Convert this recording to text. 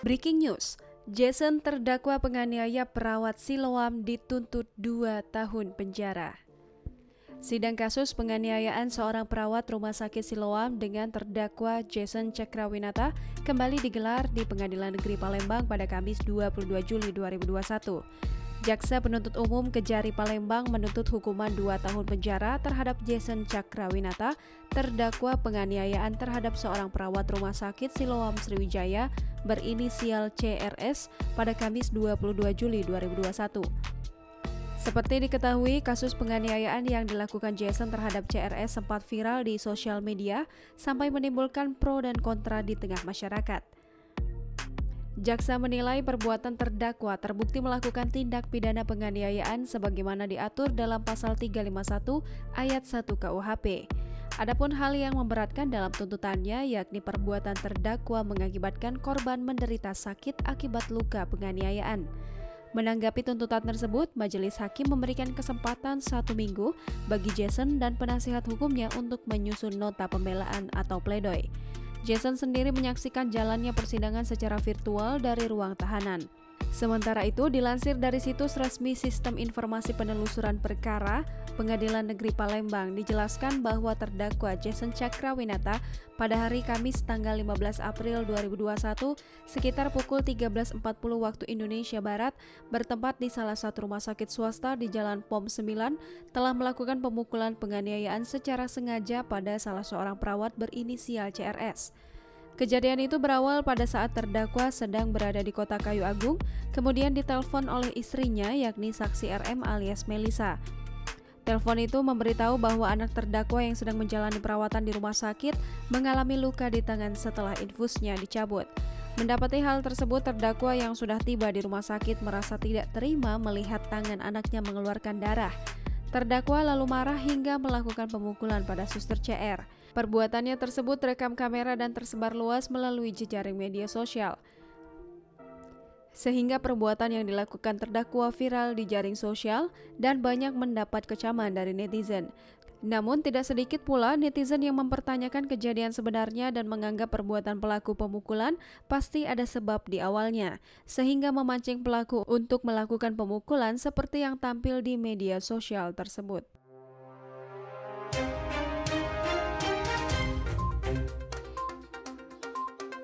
Breaking news, Jason terdakwa penganiaya perawat Siloam dituntut 2 tahun penjara. Sidang kasus penganiayaan seorang perawat Rumah Sakit Siloam dengan terdakwa Jason Cakrawinata kembali digelar di Pengadilan Negeri Palembang pada Kamis 22 Juli 2021. Jaksa Penuntut Umum Kejari Palembang menuntut hukuman 2 tahun penjara terhadap Jason Cakrawinata, terdakwa penganiayaan terhadap seorang perawat Rumah Sakit Siloam Sriwijaya berinisial CRS pada Kamis 22 Juli 2021. Seperti diketahui, kasus penganiayaan yang dilakukan Jason terhadap CRS sempat viral di sosial media sampai menimbulkan pro dan kontra di tengah masyarakat. Jaksa menilai perbuatan terdakwa terbukti melakukan tindak pidana penganiayaan sebagaimana diatur dalam pasal 351 ayat 1 KUHP. Adapun hal yang memberatkan dalam tuntutannya yakni perbuatan terdakwa mengakibatkan korban menderita sakit akibat luka penganiayaan. Menanggapi tuntutan tersebut, majelis hakim memberikan kesempatan 1 minggu bagi Jason dan penasihat hukumnya untuk menyusun nota pembelaan atau pledoi. Jason sendiri menyaksikan jalannya persidangan secara virtual dari ruang tahanan. Sementara itu, dilansir dari situs resmi Sistem Informasi Penelusuran Perkara Pengadilan Negeri Palembang dijelaskan bahwa terdakwa Jason Cakrawinata pada hari Kamis tanggal 15 April 2021 sekitar pukul 13.40 waktu Indonesia Barat bertempat di salah satu rumah sakit swasta di Jalan POM 9 telah melakukan pemukulan penganiayaan secara sengaja pada salah seorang perawat berinisial CRS. Kejadian itu berawal pada saat terdakwa sedang berada di Kota Kayu Agung, kemudian ditelepon oleh istrinya yakni saksi RM alias Melisa. Telepon itu memberitahu bahwa anak terdakwa yang sedang menjalani perawatan di rumah sakit mengalami luka di tangan setelah infusnya dicabut. Mendapati hal tersebut, terdakwa yang sudah tiba di rumah sakit merasa tidak terima melihat tangan anaknya mengeluarkan darah. Terdakwa lalu marah hingga melakukan pemukulan pada suster CR. Perbuatannya tersebut terekam kamera dan tersebar luas melalui jejaring media sosial. Sehingga perbuatan yang dilakukan terdakwa viral di jaring sosial dan banyak mendapat kecaman dari netizen. Namun tidak sedikit pula netizen yang mempertanyakan kejadian sebenarnya dan menganggap perbuatan pelaku pemukulan pasti ada sebab di awalnya, sehingga memancing pelaku untuk melakukan pemukulan seperti yang tampil di media sosial tersebut.